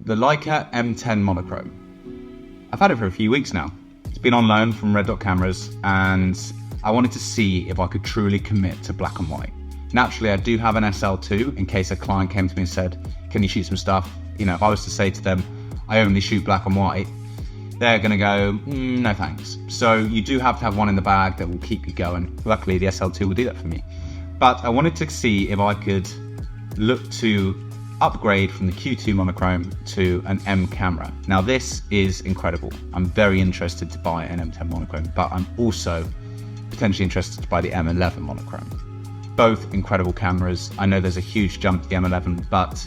the Leica M10 Monochrom. I've had it for a few weeks now. It's been on loan from Red Dot Cameras, and I wanted to see if I could truly commit to black and white. Naturally, I do have an SL2 in case a client came to me and said, can you shoot some stuff? You know, if I was to say to them, I only shoot black and white, they're gonna go, no thanks. So you do have to have one in the bag that will keep you going. Luckily, the SL2 will do that for me. But I wanted to see if I could look to upgrade from the Q2 monochrome to an M camera. Now this is incredible. I'm very interested to buy an M10 monochrome, but I'm also potentially interested to buy the M11 monochrome. Both incredible cameras. I know there's a huge jump to the M11, but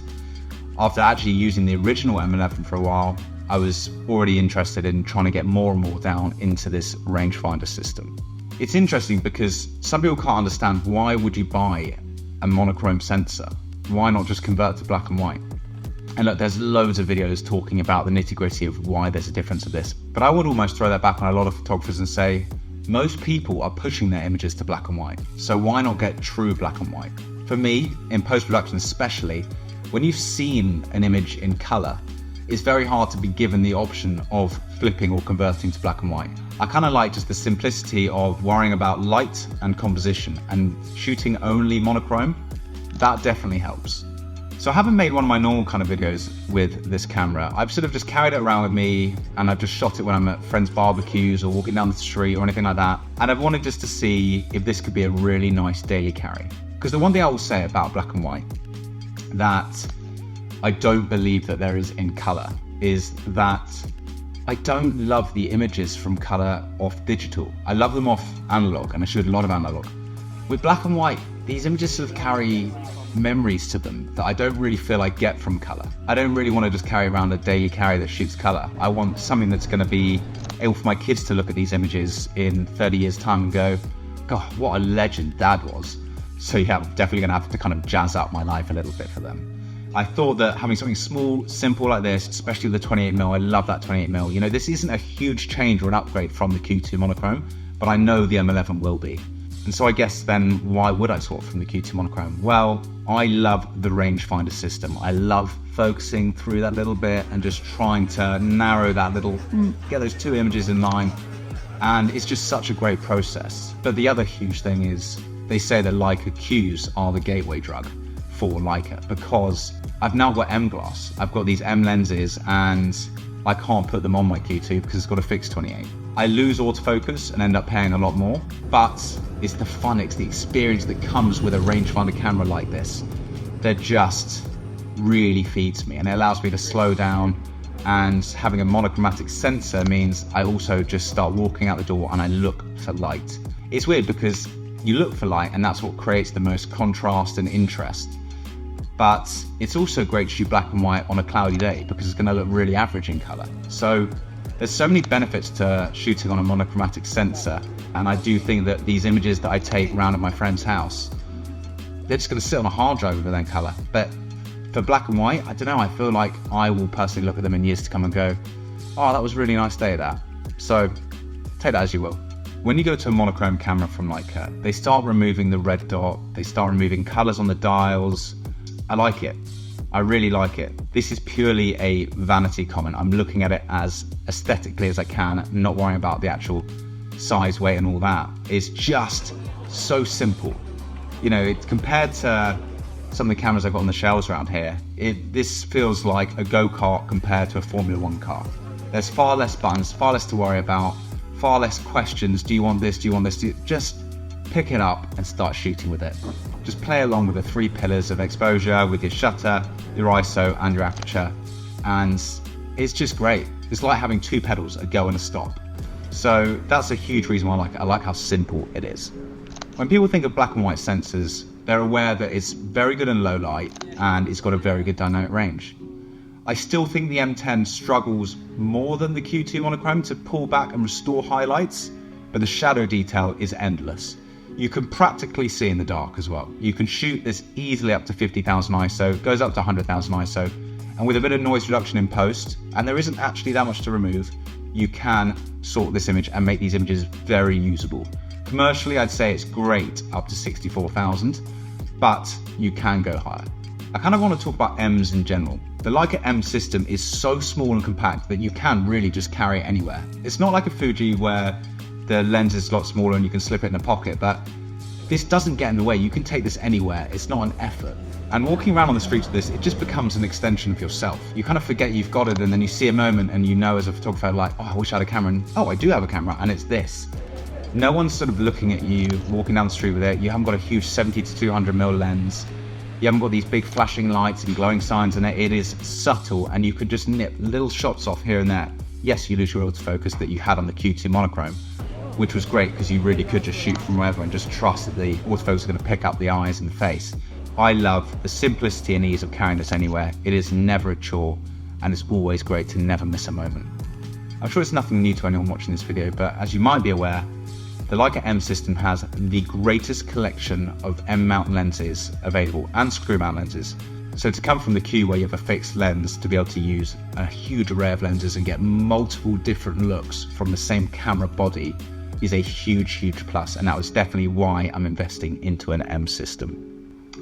after actually using the original M11 for a while, I was already interested in trying to get more and more down into this rangefinder system. It's interesting because some people can't understand, why would you buy a monochrome sensor? Why not just convert to black and white? And look, there's loads of videos talking about the nitty-gritty of why there's a difference of this. But I would almost throw that back on a lot of photographers and say, most people are pushing their images to black and white. So why not get true black and white? For me, in post-production especially, when you've seen an image in color, it's very hard to be given the option of flipping or converting to black and white. I kind of like just the simplicity of worrying about light and composition, and shooting only monochrome, that definitely helps. So I haven't made one of my normal kind of videos with this camera. I've sort of just carried it around with me, and I've just shot it when I'm at friends' barbecues or walking down the street or anything like that. And I've wanted just to see if this could be a really nice daily carry. Because the one thing I will say about black and white that I don't believe that there is in color is that I don't love the images from color off digital. I love them off analog, and I shoot a lot of analog. With black and white, these images sort of carry memories to them that I don't really feel I get from color. I don't really want to just carry around a daily carry that shoots color. I want something that's going to be able for my kids to look at these images in 30 years time and go, God, what a legend Dad was. So yeah, I'm definitely going to have to kind of jazz up my life a little bit for them. I thought that having something small, simple like this, especially with the 28mm, I love that 28mm. You know, this isn't a huge change or an upgrade from the Q2 monochrome, but I know the M11 will be. And so I guess then, why would I swap from the Q2 monochrome? Well, I love the rangefinder system. I love focusing through that little bit and just trying to narrow that little, get those two images in line. And it's just such a great process. But the other huge thing is, they say that Leica Qs are the gateway drug for Leica, because I've now got M glass. I've got these M lenses, and I can't put them on my Q2 because it's got a fixed 28. I lose autofocus and end up paying a lot more, but it's the fun, it's the experience that comes with a rangefinder camera like this that just really feeds me, and it allows me to slow down. And having a monochromatic sensor means I also just start walking out the door and I look for light. It's weird because you look for light, and that's what creates the most contrast and interest. But it's also great to shoot black and white on a cloudy day because it's going to look really average in color. So there's so many benefits to shooting on a monochromatic sensor, and I do think that these images that I take around at my friend's house, they're just going to sit on a hard drive with their color. But for black and white, I don't know, I feel like I will personally look at them in years to come and go, oh, that was a really nice day, that. So take that as you will. When you go to a monochrome camera from Leica, they start removing the red dot, they start removing colors on the dials. I like it. I really like it. This is purely a vanity comment. I'm looking at it as aesthetically as I can, not worrying about the actual size, weight, and all that. It's just so simple. You know, it's compared to some of the cameras I've got on the shelves around here, this feels like a go-kart compared to a Formula 1 car. There's far less buttons, far less to worry about, far less questions. Do you want this? Do you want this? Just pick it up and start shooting with it. Just play along with the 3 pillars of exposure with your shutter, your ISO, and your aperture. And it's just great. It's like having 2 pedals, a go and a stop. So that's a huge reason why I like it. I like how simple it is. When people think of black and white sensors, they're aware that it's very good in low light and it's got a very good dynamic range. I still think the M10 struggles more than the Q2 monochrome to pull back and restore highlights, but the shadow detail is endless. You can practically see in the dark as well. You can shoot this easily up to 50,000 ISO, goes up to 100,000 ISO, and with a bit of noise reduction in post, and there isn't actually that much to remove, you can sort this image and make these images very usable. Commercially, I'd say it's great up to 64,000, but you can go higher. I kind of want to talk about M's in general. The Leica M System is so small and compact that you can really just carry it anywhere. It's not like a Fuji where the lens is a lot smaller and you can slip it in a pocket, but this doesn't get in the way. You can take this anywhere. It's not an effort. And walking around on the streets with this, it just becomes an extension of yourself. You kind of forget you've got it, and then you see a moment and you know as a photographer, like, oh, I wish I had a camera, and oh, I do have a camera, and it's this. No one's sort of looking at you walking down the street with it. You haven't got a huge 70 to 200mm lens. You haven't got these big flashing lights and glowing signs in it. It is subtle, and you could just nip little shots off here and there. Yes, you lose your autofocus that you had on the Q2 monochrome, which was great because you really could just shoot from wherever and just trust that the autofocus is going to pick up the eyes and the face. I love the simplicity and ease of carrying this anywhere. It is never a chore, and it's always great to never miss a moment. I'm sure it's nothing new to anyone watching this video, but as you might be aware, the Leica M System has the greatest collection of M mount lenses available, and screw mount lenses. So to come from the Q where you have a fixed lens to be able to use a huge array of lenses and get multiple different looks from the same camera body is a huge plus, and that was definitely why I'm investing into an M System.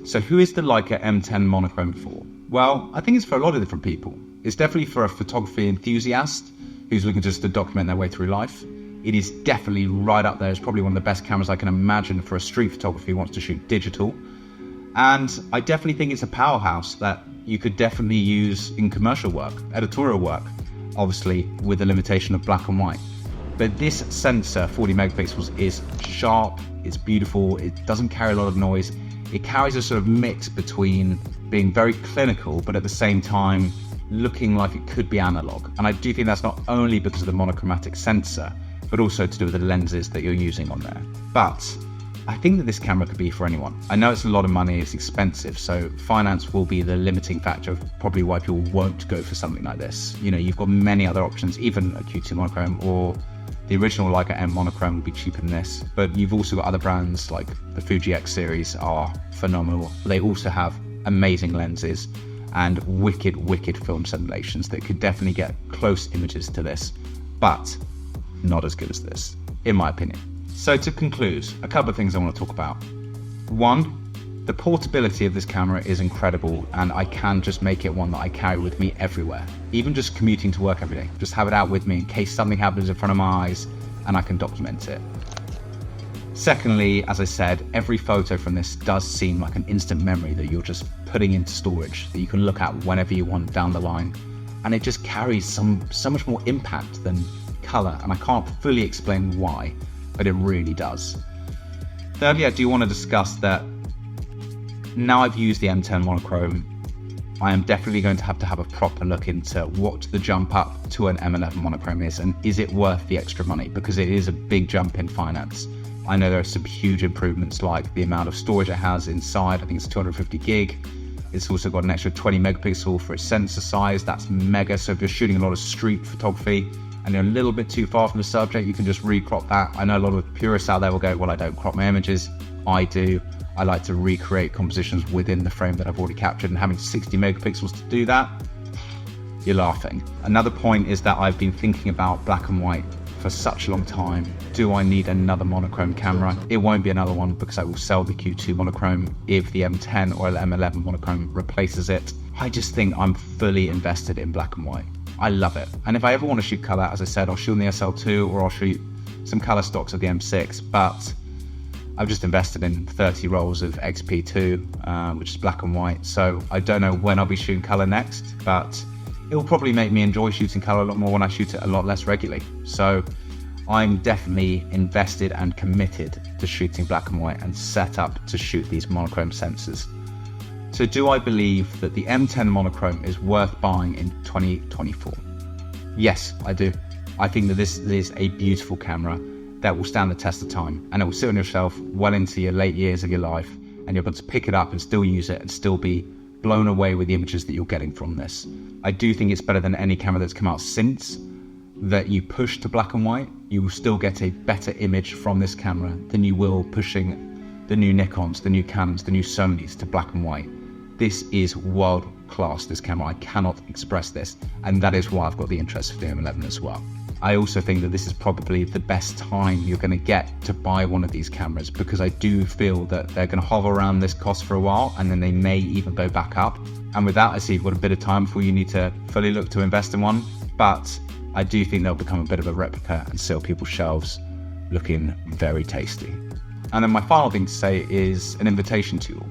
So who is the Leica M10 Monochrom for? Well, I think it's for a lot of different people. It's definitely for a photography enthusiast who's looking just to document their way through life. It is definitely right up there. It's probably one of the best cameras I can imagine for a street photographer who wants to shoot digital. And I definitely think it's a powerhouse that you could definitely use in commercial work, editorial work, obviously with the limitation of black and white. But this sensor, 40 megapixels, is sharp, it's beautiful, it doesn't carry a lot of noise. It carries a sort of mix between being very clinical, but at the same time looking like it could be analog. And I do think that's not only because of the monochromatic sensor, but also to do with the lenses that you're using on there. But I think that this camera could be for anyone. I know it's a lot of money, it's expensive, so finance will be the limiting factor of probably why people won't go for something like this. You know, you've got many other options, even a Q2 monochrome or the original Leica M monochrome would be cheaper than this, but you've also got other brands like the Fuji X series are phenomenal. They also have amazing lenses and wicked film simulations that could definitely get close images to this, but not as good as this, in my opinion. So to conclude, a couple of things I want to talk about. One, the portability of this camera is incredible, and I can just make it one that I carry with me everywhere. Even just commuting to work every day, just have it out with me in case something happens in front of my eyes and I can document it. Secondly, as I said, every photo from this does seem like an instant memory that you're just putting into storage that you can look at whenever you want down the line. And it just carries so much more impact than color, and I can't fully explain why, but it really does. Thirdly, I do want to discuss that now I've used the M10 monochrome, I am definitely going to have a proper look into what the jump up to an M11 monochrome is, and is it worth the extra money, because it is a big jump in finance. I know there are some huge improvements like the amount of storage it has inside. I think it's 250 gig. It's also got an extra 20 megapixel for its sensor size. That's mega. So if you're shooting a lot of street photography and you're a little bit too far from the subject, you can just recrop that. I know a lot of purists out there will go, well, I don't crop my images. I do. I like to recreate compositions within the frame that I've already captured, and having 60 megapixels to do that, you're laughing. Another point is that I've been thinking about black and white for such a long time. Do I need another monochrome camera? It won't be another one, because I will sell the Q2 monochrome if the M10 or the M11 monochrome replaces it. I just think I'm fully invested in black and white. I love it. And if I ever want to shoot color, as I said, I'll shoot on the SL2 or I'll shoot some color stocks of the M6, but I've just invested in 30 rolls of XP2, which is black and white. So I don't know when I'll be shooting color next, but it will probably make me enjoy shooting color a lot more when I shoot it a lot less regularly. So I'm definitely invested and committed to shooting black and white and set up to shoot these monochrome sensors. So do I believe that the M10 monochrome is worth buying in 2024? Yes, I do. I think that this is a beautiful camera that will stand the test of time, and it will sit on your shelf well into your late years of your life, and you're able to pick it up and still use it and still be blown away with the images that you're getting from this. I do think it's better than any camera that's come out since that you push to black and white. You will still get a better image from this camera than you will pushing the new Nikons, the new Canons, the new Sonys to black and white. This is world class, this camera. I cannot express this, and that is why I've got the interest for the M11 as well. I also think that this is probably the best time you're going to get to buy one of these cameras, because I do feel that they're going to hover around this cost for a while and then they may even go back up. And with that, I see you've got a bit of time before you need to fully look to invest in one, but I do think they'll become a bit of a replica and sit on people's shelves looking very tasty. And then my final thing to say is an invitation to you all.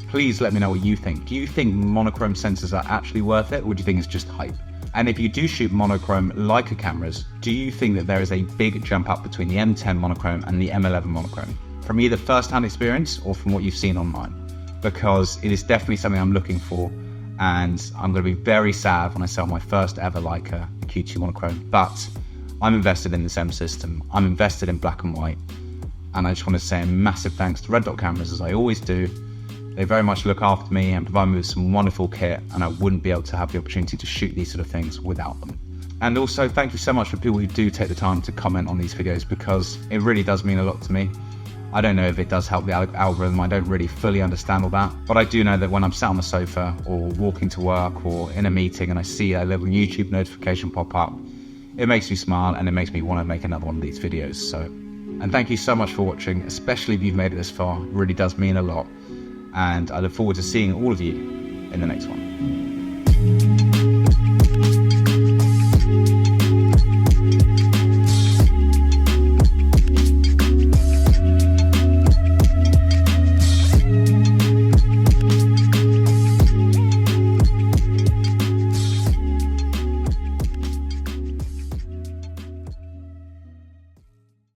Please let me know what you think. Do you think monochrome sensors are actually worth it, or do you think it's just hype? And if you do shoot monochrome Leica cameras, do you think that there is a big jump up between the M10 Monochrome and the M11 Monochrome, from either first-hand experience or from what you've seen online? Because it is definitely something I'm looking for, and I'm going to be very sad when I sell my first ever Leica Q2 Monochrome. But I'm invested in this M System, I'm invested in black and white, and I just want to say a massive thanks to Red Dot Cameras, as I always do. They very much look after me and provide me with some wonderful kit, and I wouldn't be able to have the opportunity to shoot these sort of things without them. And also, thank you so much for people who do take the time to comment on these videos, because it really does mean a lot to me. I don't know if it does help the algorithm, I don't really fully understand all that, but I do know that when I'm sat on the sofa or walking to work or in a meeting and I see a little YouTube notification pop up, it makes me smile and it makes me want to make another one of these videos. So, and thank you so much for watching, especially if you've made it this far. It really does mean a lot. And I look forward to seeing all of you in the next one.